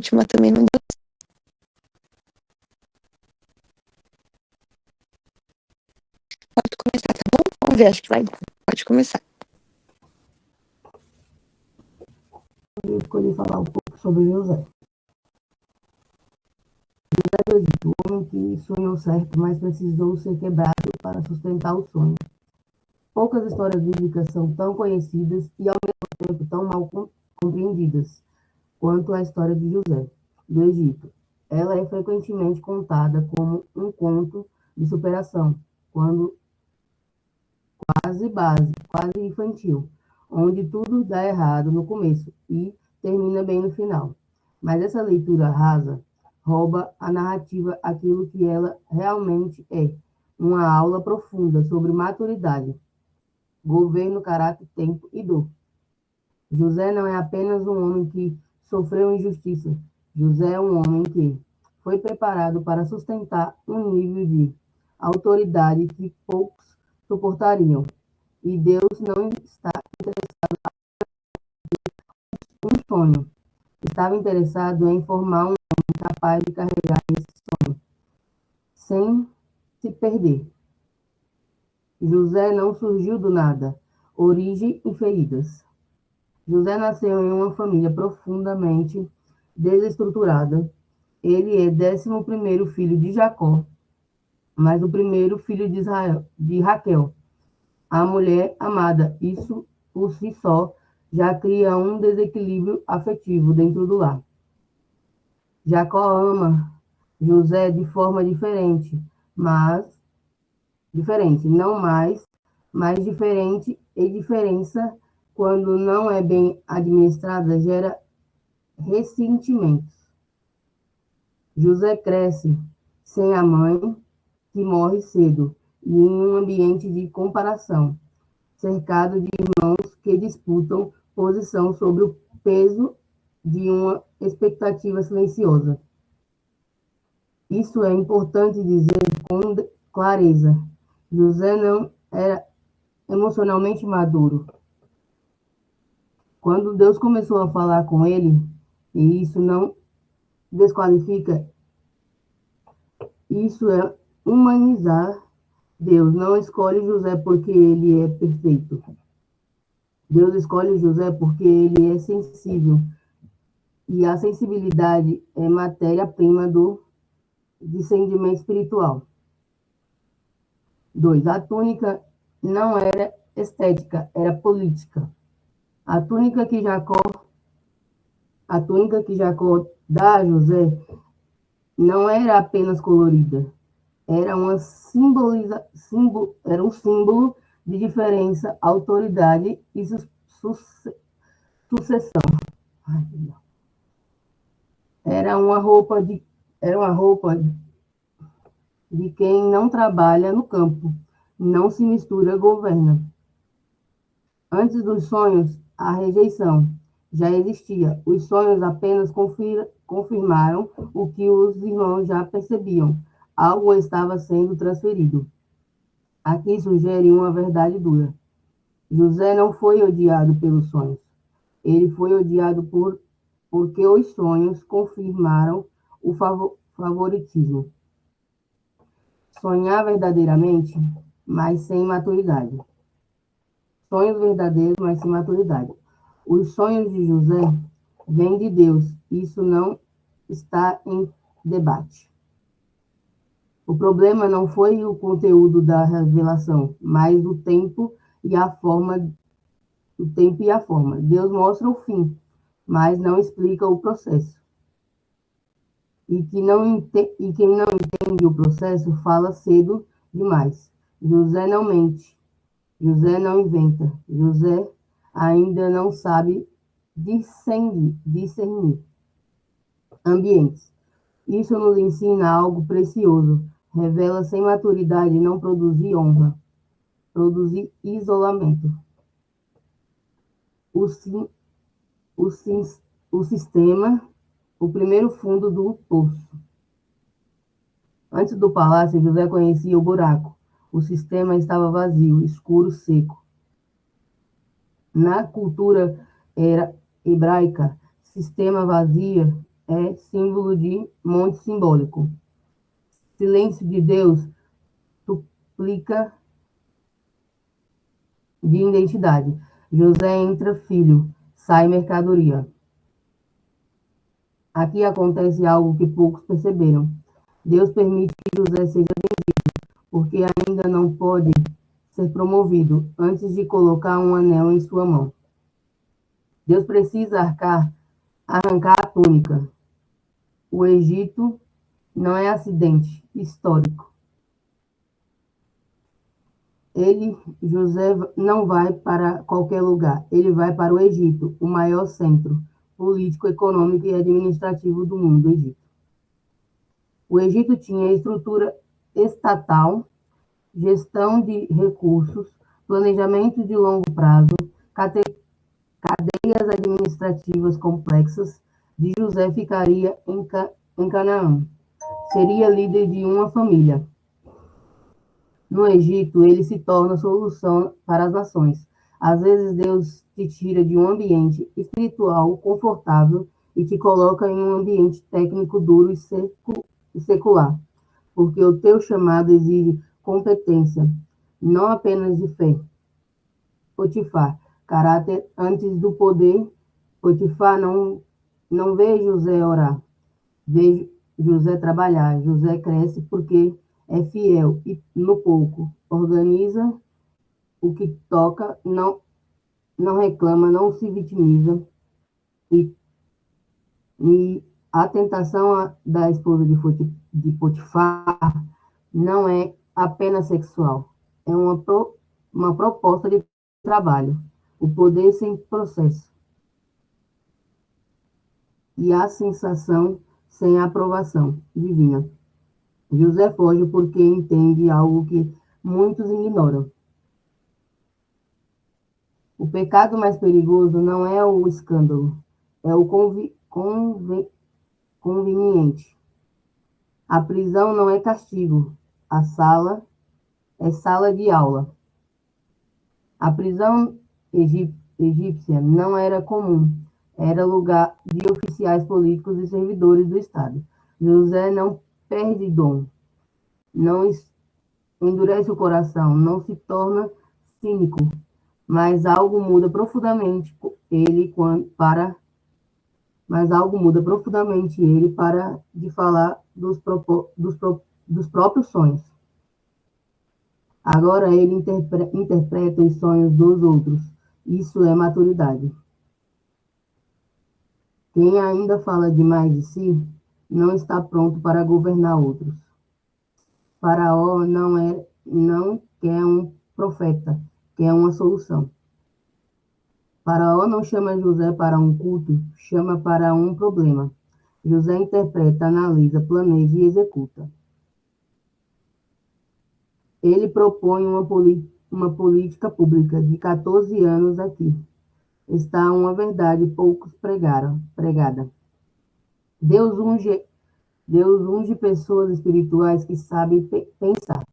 última também não deu. Pode começar, tá bom? Vamos ver, acho que vai dar. Pode começar. Eu escolhi falar um pouco sobre José. José do Egito, o homem que sonhou certo, mas precisou ser quebrado para sustentar o sonho. Poucas histórias bíblicas são tão conhecidas e, ao mesmo tempo, tão mal compreendidas quanto a história de José, do Egito. Ela é frequentemente contada como um conto de superação, quando quase básico, quase infantil, onde tudo dá errado no começo e termina bem no final. Mas essa leitura rasa rouba a narrativa aquilo que ela realmente é, uma aula profunda sobre maturidade, governo, caráter, tempo e dor. José não é apenas um homem que sofreu injustiça. José é um homem que foi preparado para sustentar um nível de autoridade que poucos suportariam. E Deus não está interessado em um sonho. Estava interessado em formar um homem capaz de carregar esse sonho, sem se perder. José não surgiu do nada. Origem e feridas. José nasceu em uma família profundamente desestruturada. Ele é 11º filho de Jacó, mas o primeiro filho de Israel, de Raquel, a mulher amada. Isso, por si só, já cria um desequilíbrio afetivo dentro do lar. Jacó ama José de forma não mais, mas diferente, e diferença, quando não é bem administrada, gera ressentimentos. José cresce sem a mãe, que morre cedo, e em um ambiente de comparação, cercado de irmãos que disputam posição sobre o peso de uma expectativa silenciosa. Isso é importante dizer com clareza. José não era emocionalmente maduro. Quando Deus começou a falar com ele, e isso não desqualifica, isso é humanizar Deus. Não escolhe José porque ele é perfeito. Deus escolhe José porque ele é sensível. E a sensibilidade é matéria-prima do discernimento espiritual. 2. A túnica não era estética, era política. A túnica que Jacó dá a José não era apenas colorida, era era um símbolo de diferença, autoridade e sucessão. Era uma roupa de quem não trabalha no campo, não se mistura, governa. Antes dos sonhos, a rejeição já existia. Os sonhos apenas confirmaram o que os irmãos já percebiam. Algo estava sendo transferido. Aqui sugere uma verdade dura. José não foi odiado pelos sonhos. Ele foi odiado porque os sonhos confirmaram o favoritismo. Sonhar verdadeiramente, mas sem maturidade. Sonhos verdadeiros, mas sem maturidade. Os sonhos de José vêm de Deus. Isso não está em debate. O problema não foi o conteúdo da revelação, mas o tempo e a forma. Deus mostra o fim, mas não explica o processo. E quem não entende o processo fala cedo demais. José não mente. José não inventa. José ainda não sabe discernir ambientes. Isso nos ensina algo precioso. Revela sem maturidade não produzir honra, produzir isolamento. O sistema, o primeiro fundo do poço. Antes do palácio, José conhecia o buraco. O sistema estava vazio, escuro, seco. Na cultura hebraica, sistema vazio é símbolo de monte simbólico. Silêncio de Deus suplica de identidade. José entra filho, sai mercadoria. Aqui acontece algo que poucos perceberam. Deus permite que José seja porque ainda não pode ser promovido antes de colocar um anel em sua mão. Deus precisa arrancar a túnica. O Egito não é acidente histórico. José, não vai para qualquer lugar. Ele vai para o Egito, o maior centro político, econômico e administrativo do mundo, o Egito. O Egito tinha estrutura estatal, gestão de recursos, planejamento de longo prazo, cadeias administrativas complexas. De José ficaria em Canaã. Seria líder de uma família. No Egito, ele se torna solução para as nações. Às vezes, Deus te tira de um ambiente espiritual confortável e te coloca em um ambiente técnico duro e secular, porque o teu chamado exige competência, não apenas de fé. Potifar, caráter antes do poder. Potifar não vê José orar, vê José trabalhar. José cresce porque é fiel e no pouco. Organiza o que toca, não reclama, não se vitimiza. E, e a tentação da esposa de Potifar não é apenas sexual, é uma proposta de trabalho. O poder sem processo e a sensação sem aprovação divina. José foge porque entende algo que muitos ignoram. O pecado mais perigoso não é o escândalo, é o conveniente. A prisão não é castigo, a sala é sala de aula. A prisão egípcia não era comum, era lugar de oficiais políticos e servidores do Estado. José não perde dom, não endurece o coração, não se torna cínico, mas algo muda profundamente ele para de falar dos próprios sonhos. Agora ele interpreta os sonhos dos outros. Isso é maturidade. Quem ainda fala demais de si não está pronto para governar outros. Faraó não quer um profeta, quer uma solução. Faraó não chama José para um culto, chama para um problema. José interpreta, analisa, planeja e executa. Ele propõe uma política pública de 14 anos aqui. Está uma verdade poucos pregada. Deus unge pessoas espirituais que sabem pensar.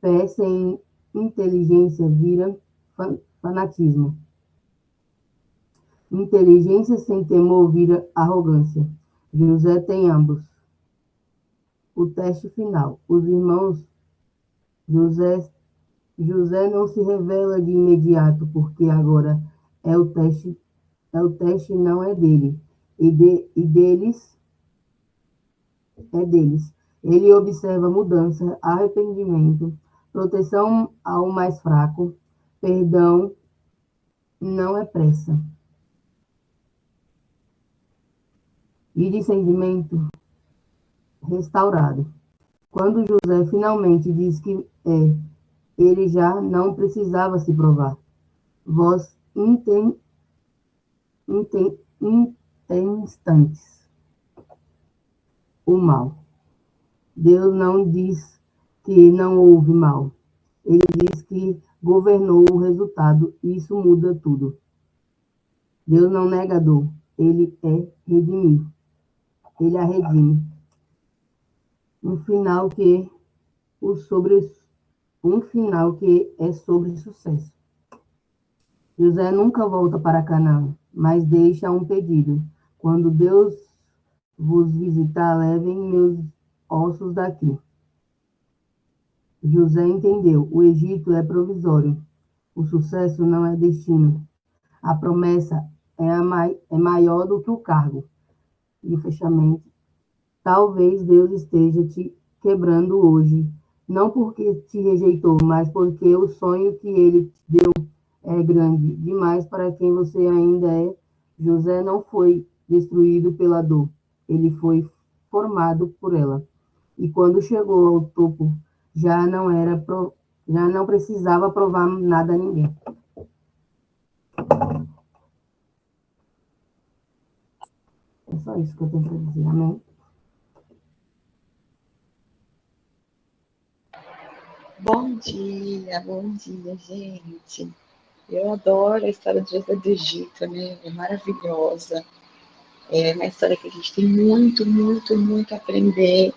Fé sem inteligência vira fanatismo. Inteligência sem temor vira arrogância. José tem ambos. O teste final. Os irmãos José não se revela de imediato, porque agora o teste não é dele, é deles. Ele observa mudança, arrependimento, proteção ao mais fraco, perdão, não é pressa. E discernimento restaurado. Quando José finalmente diz que ele já não precisava se provar. Vós instantes o mal. Deus não diz que não houve mal. Ele diz que governou o resultado e isso muda tudo. Deus não nega a dor. Ele é redimir. Ele a redime. Um final que é sobre sucesso. José nunca volta para Canaã, mas deixa um pedido. Quando Deus vos visitar, levem meus ossos daqui. José entendeu, o Egito é provisório, o sucesso não é destino. A promessa é maior do que o cargo. E o fechamento. Talvez Deus esteja te quebrando hoje, não porque te rejeitou, mas porque o sonho que ele te deu é grande demais para quem você ainda é. José não foi destruído pela dor, ele foi formado por ela. E quando chegou ao topo, já não era já não precisava provar nada a ninguém. É só isso que eu tenho para dizer. Amém. Bom dia, gente. Eu adoro a história de José do Egito, né? É maravilhosa. É uma história que a gente tem muito, muito, muito a aprender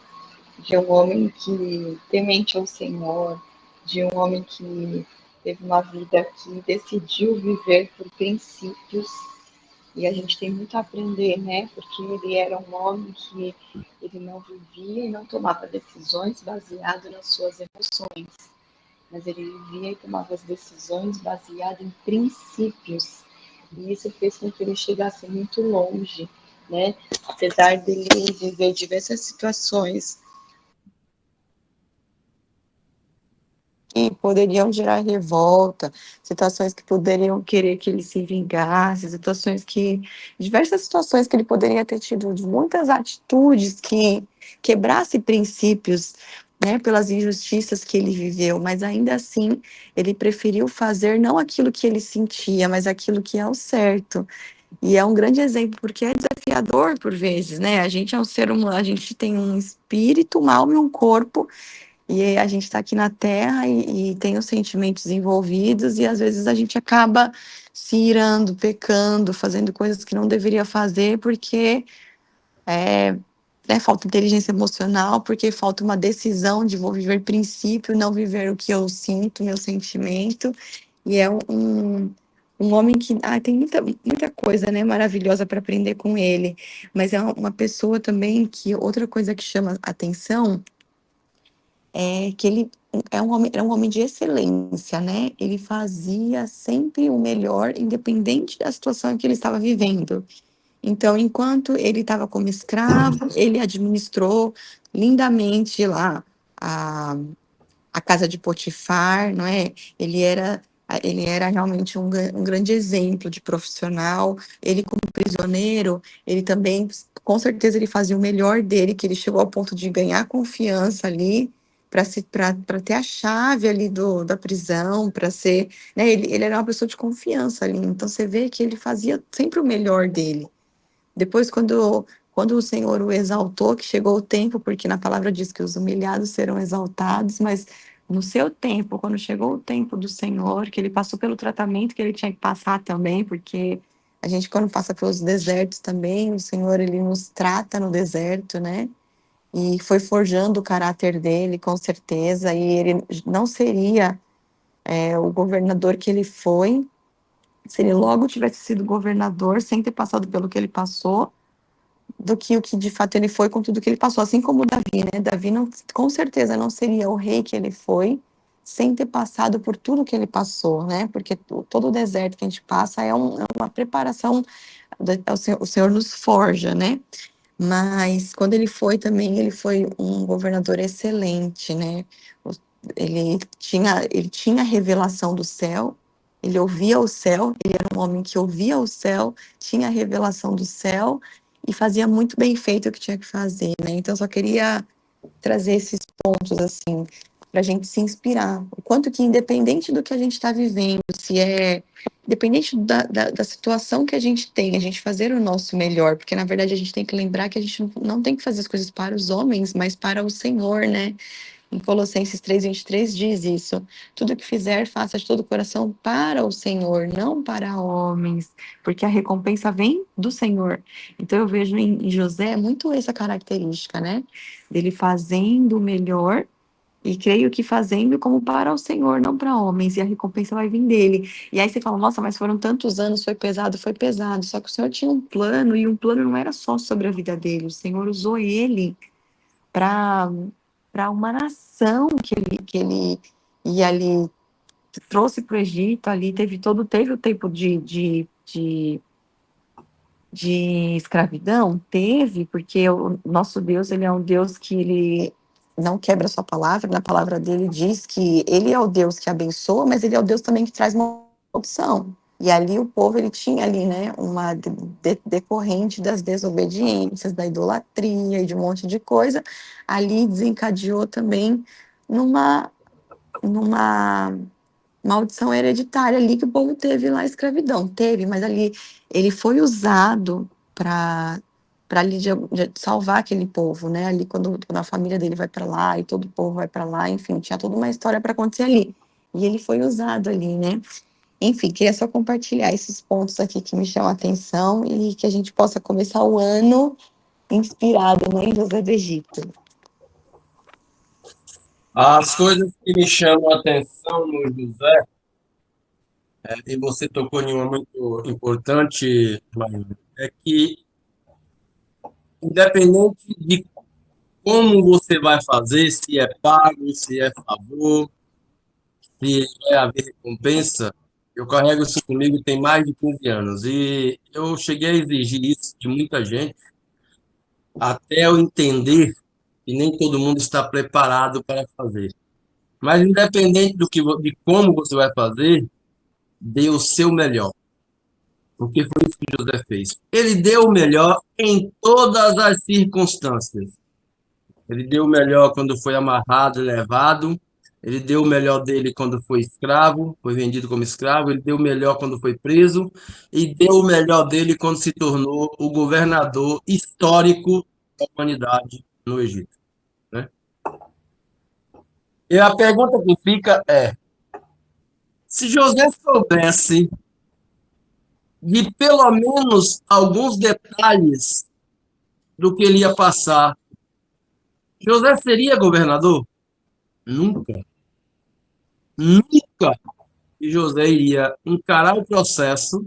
de um homem que temente ao Senhor, de um homem que teve uma vida que decidiu viver por princípios. E a gente tem muito a aprender, né? Porque ele era um homem que ele não vivia e não tomava decisões baseado nas suas emoções, mas ele vivia e tomava as decisões baseadas em princípios. E isso fez com que ele chegasse muito longe, né? Apesar dele viver diversas situações Que poderiam gerar revolta, situações que poderiam querer que ele se vingasse, diversas situações que ele poderia ter tido, de muitas atitudes que quebrasse princípios, né, pelas injustiças que ele viveu, mas ainda assim ele preferiu fazer não aquilo que ele sentia, mas aquilo que é o certo. E é um grande exemplo, porque é desafiador por vezes, né? A gente é um ser humano, a gente tem um espírito, uma alma e um corpo, e a gente está aqui na Terra e tem os sentimentos envolvidos, e às vezes a gente acaba se irando, pecando, fazendo coisas que não deveria fazer, porque falta inteligência emocional, porque falta uma decisão de vou viver princípio, não viver o que eu sinto, meu sentimento. E é um homem que tem muita, muita coisa, né, maravilhosa para aprender com ele, mas é uma pessoa também que outra coisa que chama atenção é que ele era um homem de excelência, né? Ele fazia sempre o melhor, independente da situação que ele estava vivendo. Então, enquanto ele estava como escravo, ele administrou lindamente lá a, a casa de Potifar, não é? Ele era realmente um grande exemplo de profissional. Ele, como prisioneiro, ele também, com certeza, ele fazia o melhor dele, que ele chegou ao ponto de ganhar confiança ali, para ter a chave ali da prisão, para ser, né? Ele era uma pessoa de confiança ali. Então, você vê que ele fazia sempre o melhor dele. Depois, quando o Senhor o exaltou, que chegou o tempo, porque na palavra diz que os humilhados serão exaltados, mas no seu tempo, quando chegou o tempo do Senhor, que ele passou pelo tratamento que ele tinha que passar também, porque a gente, quando passa pelos desertos também, o Senhor, ele nos trata no deserto, né? E foi forjando o caráter dele, com certeza, e ele não seria o governador que ele foi, se ele logo tivesse sido governador, sem ter passado pelo que ele passou, do que o que de fato ele foi com tudo que ele passou, assim como Davi, né? Davi não, com certeza não seria o rei que ele foi sem ter passado por tudo que ele passou, né? Porque todo o deserto que a gente passa é uma preparação, o Senhor nos forja, né? Mas quando ele foi também, ele foi um governador excelente, né? Ele tinha a revelação do céu, ele ouvia o céu, ele era um homem que ouvia o céu, tinha a revelação do céu e fazia muito bem feito o que tinha que fazer, né? Então, eu só queria trazer esses pontos, assim, para a gente se inspirar. O quanto que, independente do que a gente está vivendo, independente da situação que a gente tem, a gente fazer o nosso melhor, porque, na verdade, a gente tem que lembrar que a gente não tem que fazer as coisas para os homens, mas para o Senhor, né? Em Colossenses 3:23 diz isso. Tudo que fizer, faça de todo o coração para o Senhor, não para homens, porque a recompensa vem do Senhor. Então eu vejo em José muito essa característica, né? Dele fazendo o melhor E creio que fazendo como para o Senhor, não para homens, e a recompensa vai vir dele. E aí você fala, nossa, mas foram tantos anos, foi pesado, foi pesado. Só que o Senhor tinha um plano, e um plano não era só sobre a vida dele. O Senhor usou ele para uma nação que ele ia ali, trouxe para o Egito, ali teve o tempo de escravidão? Teve, porque o nosso Deus, ele é um Deus que ele não quebra a sua palavra, na palavra dele diz que ele é o Deus que abençoa, mas ele é o Deus também que traz maldição. E ali o povo, ele tinha ali, né, uma decorrente das desobediências, da idolatria e de um monte de coisa, ali desencadeou também numa maldição hereditária ali que o povo teve lá, a escravidão. Teve, mas ali ele foi usado para ali de salvar aquele povo, né? Ali quando a família dele vai para lá e todo o povo vai para lá, enfim, tinha toda uma história para acontecer ali. E ele foi usado ali, né? Enfim, queria só compartilhar esses pontos aqui que me chamam a atenção e que a gente possa começar o ano inspirado, né, em José do Egito. As coisas que me chamam a atenção no José, e você tocou em uma muito importante, Maíra, é que, independente de como você vai fazer, se é pago, se é favor, se vai haver recompensa, eu carrego isso comigo tem mais de 15 anos. E eu cheguei a exigir isso de muita gente, até eu entender que nem todo mundo está preparado para fazer. Mas, independente de como você vai fazer, dê o seu melhor. Porque foi isso que José fez. Ele deu o melhor em todas as circunstâncias. Ele deu o melhor quando foi amarrado e levado. Ele deu o melhor dele quando foi escravo, foi vendido como escravo. Ele deu o melhor quando foi preso. E deu o melhor dele quando se tornou o governador histórico da humanidade no Egito, né? E a pergunta que fica é: se José soubesse de pelo menos alguns detalhes do que ele ia passar, José seria governador? Nunca. Nunca. E José iria encarar o processo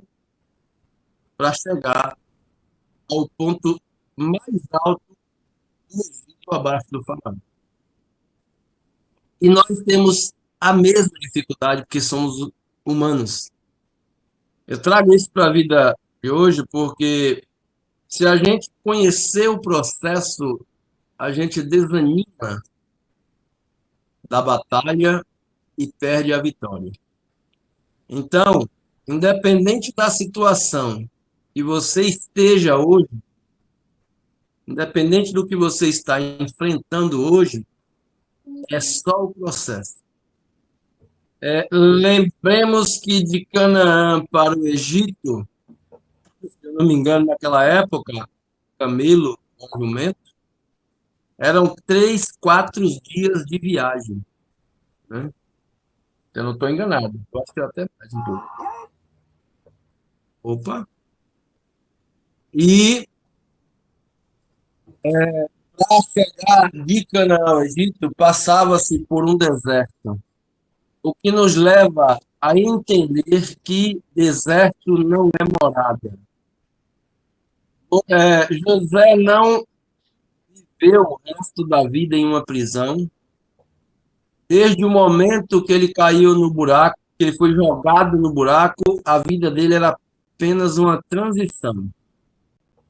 para chegar ao ponto mais alto do Egito, abaixo do faraó. E nós temos a mesma dificuldade, porque somos humanos. Eu trago isso para a vida de hoje porque, se a gente conhecer o processo, a gente desanima da batalha e perde a vitória. Então, independente da situação que você esteja hoje, independente do que você está enfrentando hoje, é só o processo. Lembremos que de Canaã para o Egito, se eu não me engano, naquela época, camelo, o jumento, eram 3, 4 dias de viagem, né? Eu não estou enganado. Eu acho que até mais um pouco. Opa! E para chegar de Canaã ao Egito, passava-se por um deserto, o que nos leva a entender que deserto não é morada. José não viveu o resto da vida em uma prisão. Desde o momento que ele caiu no buraco, que ele foi jogado no buraco, a vida dele era apenas uma transição.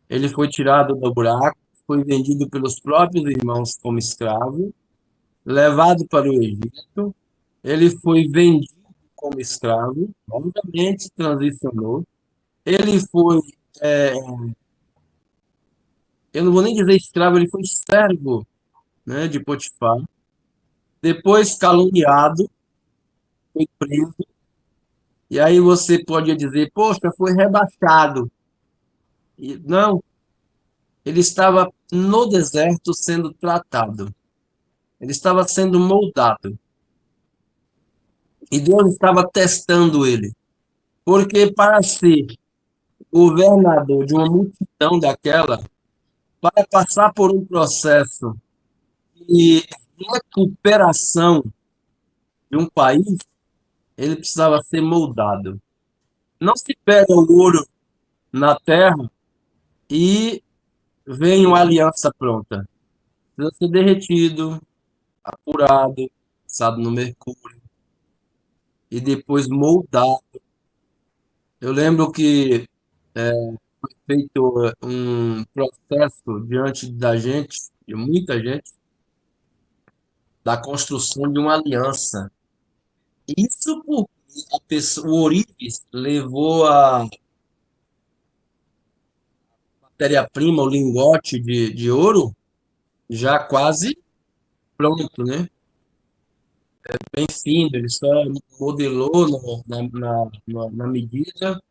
Ele foi tirado do buraco, foi vendido pelos próprios irmãos como escravo, levado para o Egito, ele foi vendido como escravo, obviamente transicionou, ele foi, eu não vou nem dizer escravo, ele foi servo, né, de Potifar, depois caluniado, foi preso, e aí você pode dizer, poxa, foi rebaixado. E, não, ele estava no deserto sendo tratado, ele estava sendo moldado. E Deus estava testando ele. Porque para ser governador de uma multidão daquela, para passar por um processo E a recuperação de um país, ele precisava ser moldado. Não se pega o ouro na terra e vem uma aliança pronta. Precisa ser derretido, apurado, passado no mercúrio e depois moldado. Eu lembro que foi feito um processo diante da gente, de muita gente, da construção de uma aliança. Isso porque o ourives levou a matéria-prima, o lingote de ouro, já quase pronto, né? Bem fino, ele só modelou na medida,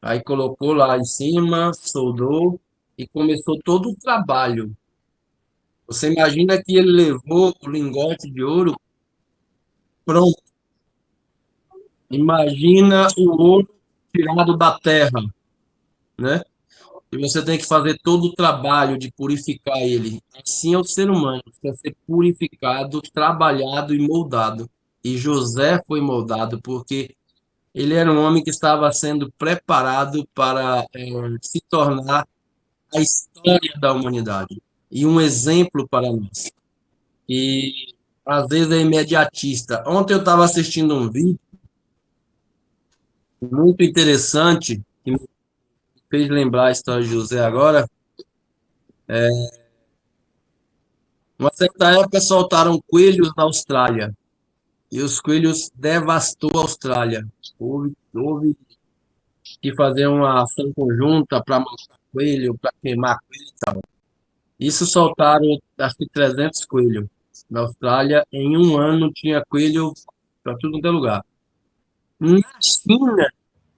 aí colocou lá em cima, soldou e começou todo o trabalho. Você imagina que ele levou o lingote de ouro pronto. Imagina o ouro tirado da terra, né? E você tem que fazer todo o trabalho de purificar ele. Assim é o ser humano, precisa ser purificado, trabalhado e moldado. E José foi moldado porque ele era um homem que estava sendo preparado para se tornar a história da humanidade e um exemplo para nós. E às vezes é imediatista. Ontem eu estava assistindo um vídeo muito interessante que me fez lembrar a história de José agora. Uma certa época soltaram coelhos na Austrália e os coelhos devastou a Austrália. Houve que fazer uma ação conjunta para matar coelho, para queimar coelho e tal. Isso soltaram, acho que 300 coelhos. Na Austrália, em um ano, tinha coelho para tudo quanto é lugar. Na China,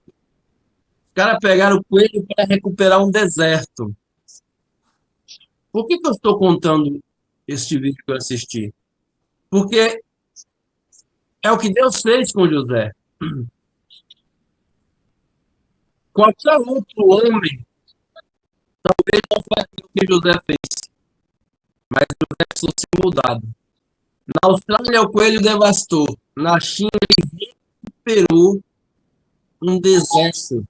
os caras pegaram o coelho para recuperar um deserto. Por que eu estou contando este vídeo que eu assisti? Porque é o que Deus fez com José. Qualquer outro homem talvez não faria o que José fez, mas José precisou ser mudado. Na Austrália, o coelho devastou. Na China, ele recuperou um deserto.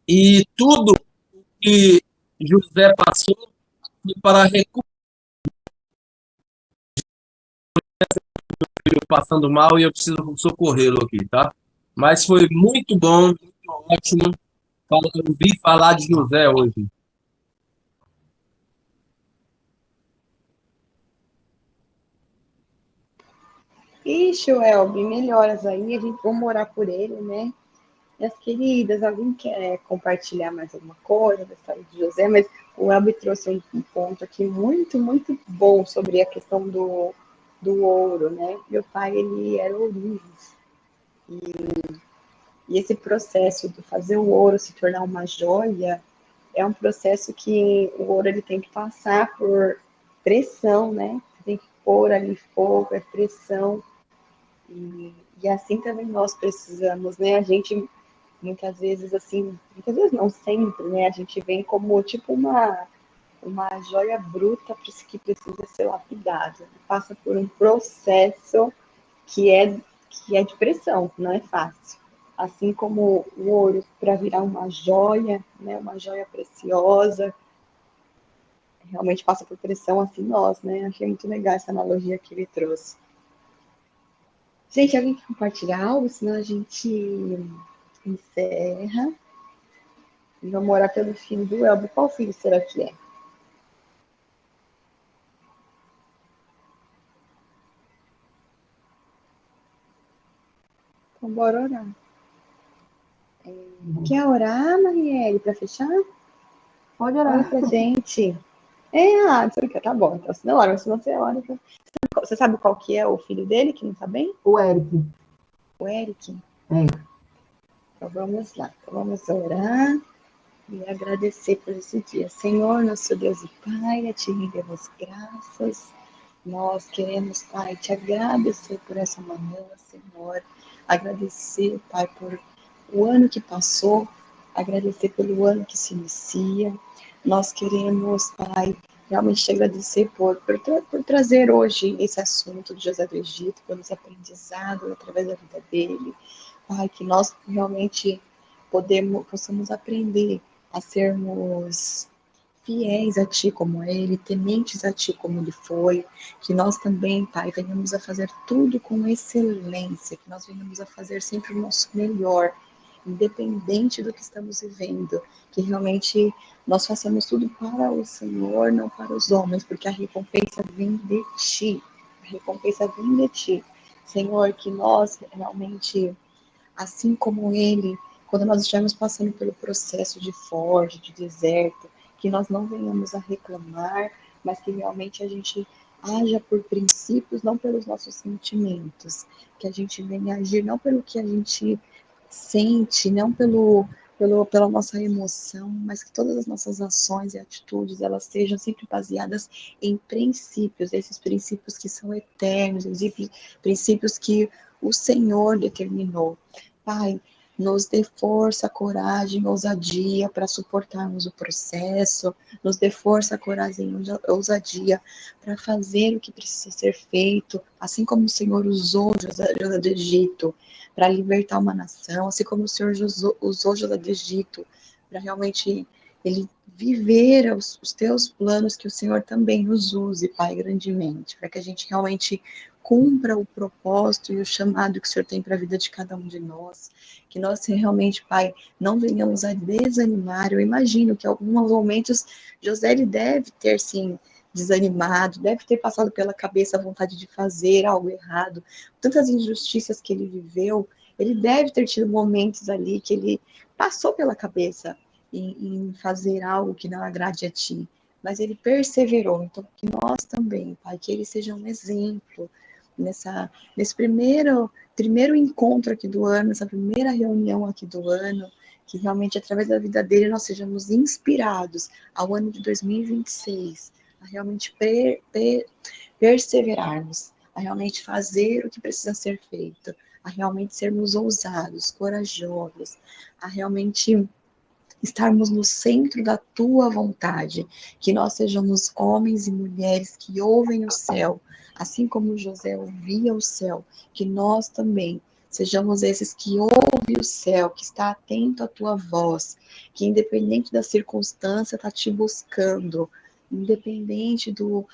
E tudo que José passou foi para recuperar, passando mal e eu preciso socorrê-lo aqui, tá? Mas foi muito bom, muito ótimo ouvir falar de José hoje. Ixi, Elbe, melhoras aí, a gente vai morar por ele, né? Minhas queridas, alguém quer compartilhar mais alguma coisa da história de José? Mas o Elbe trouxe um ponto aqui muito, muito bom sobre a questão do ouro, né? Meu pai, ele era ourives. E esse processo de fazer o ouro se tornar uma joia é um processo que o ouro ele tem que passar por pressão, né? Você tem que pôr ali fogo, é pressão. E assim também nós precisamos, né? A gente muitas vezes assim, muitas vezes não sempre, né? A gente vem como tipo uma joia bruta que precisa ser lapidada. Passa por um processo que é que é de pressão, não é fácil. Assim como o ouro para virar uma joia, né? Uma joia preciosa, realmente passa por pressão, assim nós, né? Achei muito legal essa analogia que ele trouxe. Gente, alguém quer compartilhar algo? Senão a gente encerra. E vamos orar pelo filho do Elbo. Qual filho será que é? Então, bora orar. Quer orar, Marielle, para fechar? Pode Ora orar. pra gente. Você quer? Tá bom. Então, se não ora, se você ora. Você sabe qual que é o filho dele, que não tá bem? O Eric. O Eric? É. Então, vamos lá. Então, vamos orar e agradecer por esse dia. Senhor, nosso Deus e Pai, a Ti rendemos graças. Nós queremos, Pai, te agradecer por essa manhã, Senhor. Agradecer, Pai, por o ano que passou. Agradecer pelo ano que se inicia. Nós queremos, Pai, realmente te agradecer por trazer hoje esse assunto de José do Egito, pelos aprendizados através da vida dele. Pai, que nós realmente possamos aprender a sermos fiéis a Ti como Ele, tementes a Ti como Ele foi, que nós também, Pai, venhamos a fazer tudo com excelência, que nós venhamos a fazer sempre o nosso melhor, independente do que estamos vivendo, que realmente nós façamos tudo para o Senhor, não para os homens, porque a recompensa vem de Ti, a recompensa vem de Ti. Senhor, que nós realmente, assim como Ele, quando nós estivermos passando pelo processo de forja, de deserto, que nós não venhamos a reclamar, mas que realmente a gente haja por princípios, não pelos nossos sentimentos, que a gente venha agir não pelo que a gente sente, não pela nossa emoção, mas que todas as nossas ações e atitudes, elas sejam sempre baseadas em princípios, esses princípios que são eternos, princípios que o Senhor determinou. Pai, nos dê força, coragem, ousadia para suportarmos o processo, nos dê força, coragem, ousadia para fazer o que precisa ser feito, assim como o Senhor usou José do Egito para libertar uma nação, assim como o Senhor usou José do Egito para realmente ele viver os teus planos, que o Senhor também nos use, Pai, grandemente, para que a gente realmente cumpra o propósito e o chamado que o Senhor tem para a vida de cada um de nós, que nós realmente, Pai, não venhamos a desanimar. Eu imagino que em alguns momentos José ele deve ter, sim, desanimado, deve ter passado pela cabeça a vontade de fazer algo errado, tantas injustiças que ele viveu, ele deve ter tido momentos ali que ele passou pela cabeça em fazer algo que não agrade a Ti, mas ele perseverou. Então, que nós também, Pai, que ele seja um exemplo nesse primeiro encontro aqui do ano, essa primeira reunião aqui do ano, que realmente através da vida dele nós sejamos inspirados ao ano de 2026, a realmente perseverarmos, a realmente fazer o que precisa ser feito, a realmente sermos ousados, corajosos, a realmente estarmos no centro da tua vontade, que nós sejamos homens e mulheres que ouvem o céu, assim como José ouvia o céu, que nós também sejamos esses que ouvem o céu, que está atento à tua voz, que independente da circunstância está te buscando, independente do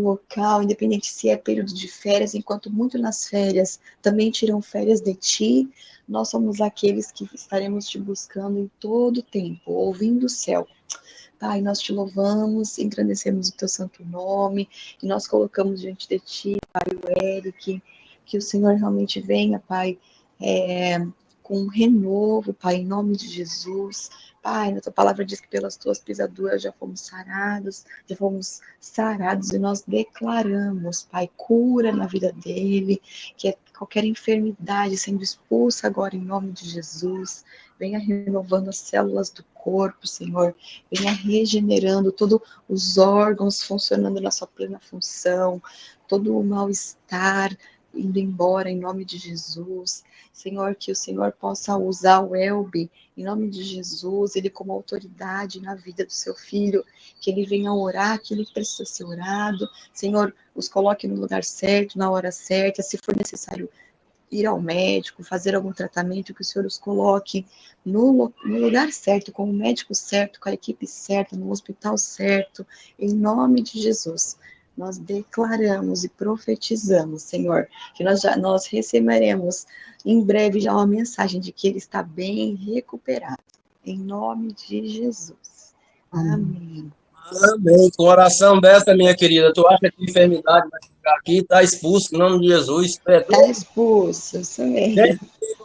local, independente se é período de férias, enquanto muito nas férias também tiram férias de ti, nós somos aqueles que estaremos te buscando em todo o tempo, ouvindo o céu. Pai, nós te louvamos, engrandecemos o teu santo nome, e nós colocamos diante de ti, Pai, o Eric, que o Senhor realmente venha, Pai, com um renovo, Pai, em nome de Jesus. Pai, na tua palavra diz que pelas tuas pisaduras já fomos sarados, e nós declaramos, Pai, cura na vida dele, que qualquer enfermidade sendo expulsa agora em nome de Jesus. Venha renovando as células do corpo, Senhor. Venha regenerando todos os órgãos funcionando na sua plena função, todo o mal-estar indo embora em nome de Jesus. Senhor, que o Senhor possa usar o Elbe em nome de Jesus, ele como autoridade na vida do seu filho, que ele venha orar, que ele precisa ser orado. Senhor, os coloque no lugar certo, na hora certa, se for necessário ir ao médico, fazer algum tratamento, que o Senhor os coloque no lugar certo, com o médico certo, com a equipe certa, no hospital certo, em nome de Jesus. Nós declaramos e profetizamos, Senhor, que nós receberemos em breve já uma mensagem de que ele está bem recuperado, em nome de Jesus. Amém. Amém. Com oração dessa, minha querida, tu acha que a enfermidade vai ficar aqui? Está expulso, em nome de Jesus. Está expulso, isso mesmo.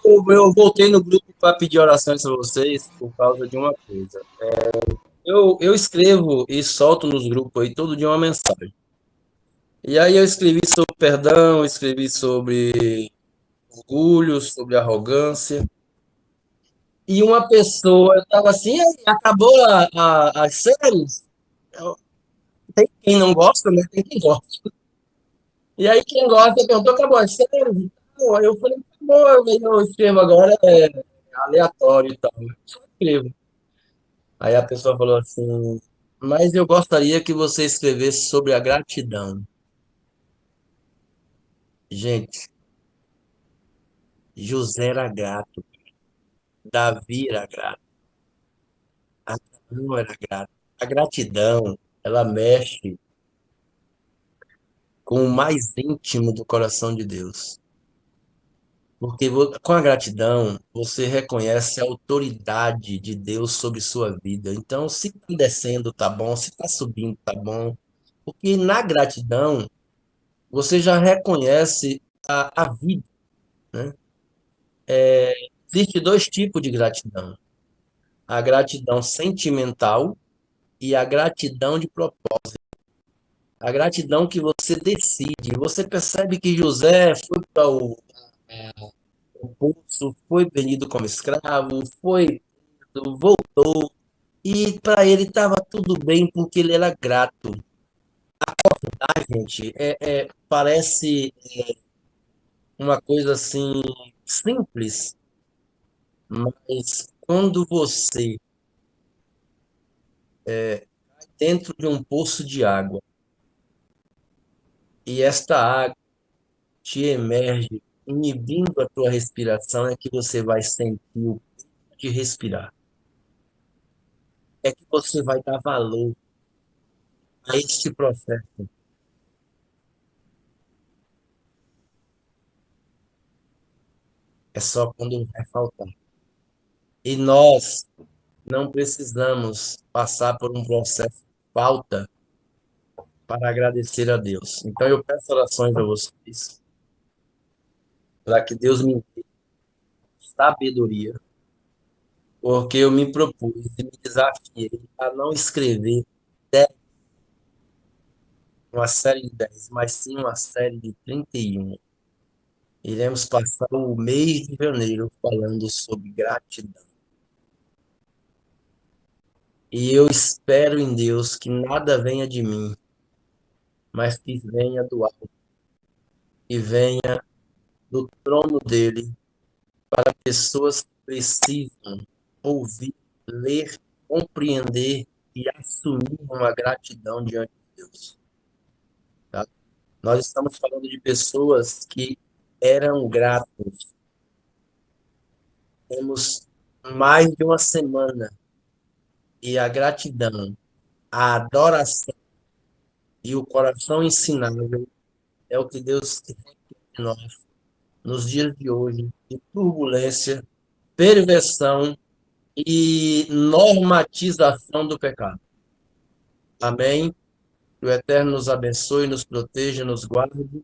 Eu voltei no grupo para pedir orações para vocês por causa de uma coisa. Eu escrevo e solto nos grupos aí todo dia uma mensagem. E aí eu escrevi sobre perdão, escrevi sobre orgulho, sobre arrogância. E uma pessoa, eu estava assim, "E aí, acabou as séries? Tem quem não gosta, né? Tem quem gosta. E aí quem gosta perguntou, acabou as séries? E tal. Aí eu falei, tá bom, eu escrevo agora, aleatório e tal. Só escrevo. Aí a pessoa falou assim, Mas eu gostaria que você escrevesse sobre a gratidão. Gente, José era grato, Davi era grato, Abraão era grato. A gratidão, ela mexe com o mais íntimo do coração de Deus. Porque com a gratidão, você reconhece a autoridade de Deus sobre sua vida. Então, se está descendo, tá bom. Se está subindo, tá bom. Porque na gratidão, você já reconhece a vida, né? Existe dois tipos de gratidão. A gratidão sentimental e a gratidão de propósito. A gratidão que você decide. Você percebe que José foi para o poço, foi vendido como escravo, foi, voltou, e para ele estava tudo bem porque ele era grato. Ah, gente, parece uma coisa assim simples, mas quando você dentro de um poço de água e esta água te emerge, inibindo a tua respiração, é que você vai sentir o de respirar. É que você vai dar valor a este processo. É só quando vai faltar. E nós não precisamos passar por um processo de falta para agradecer a Deus. Então eu peço orações a vocês para que Deus me dê sabedoria, porque eu me propus e me desafiei a não escrever 10, uma série de 10, mas sim uma série de 31. Iremos passar o mês de janeiro falando sobre gratidão. E eu espero em Deus que nada venha de mim, mas que venha do alto, e venha do trono dele para pessoas que precisam ouvir, ler, compreender e assumir uma gratidão diante de Deus. Tá? Nós estamos falando de pessoas que eram gratas. Temos mais de uma semana e a gratidão, a adoração e o coração ensinável é o que Deus quer de nós nos dias de hoje, de turbulência, perversão e normatização do pecado. Amém? Que o Eterno nos abençoe, nos proteja, nos guarde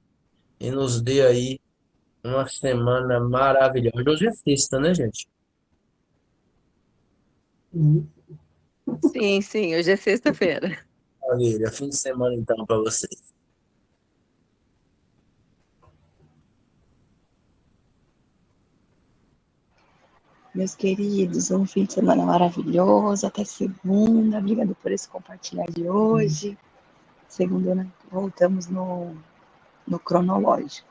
e nos dê aí uma semana maravilhosa. Hoje é sexta, né, gente? Sim, sim, hoje é sexta-feira. Maravilha. Fim de semana, então, para vocês. Meus queridos, um fim de semana maravilhoso. Até segunda. Obrigada por esse compartilhar de hoje. Segunda, né? Voltamos no cronológico.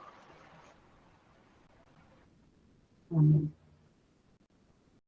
Amém.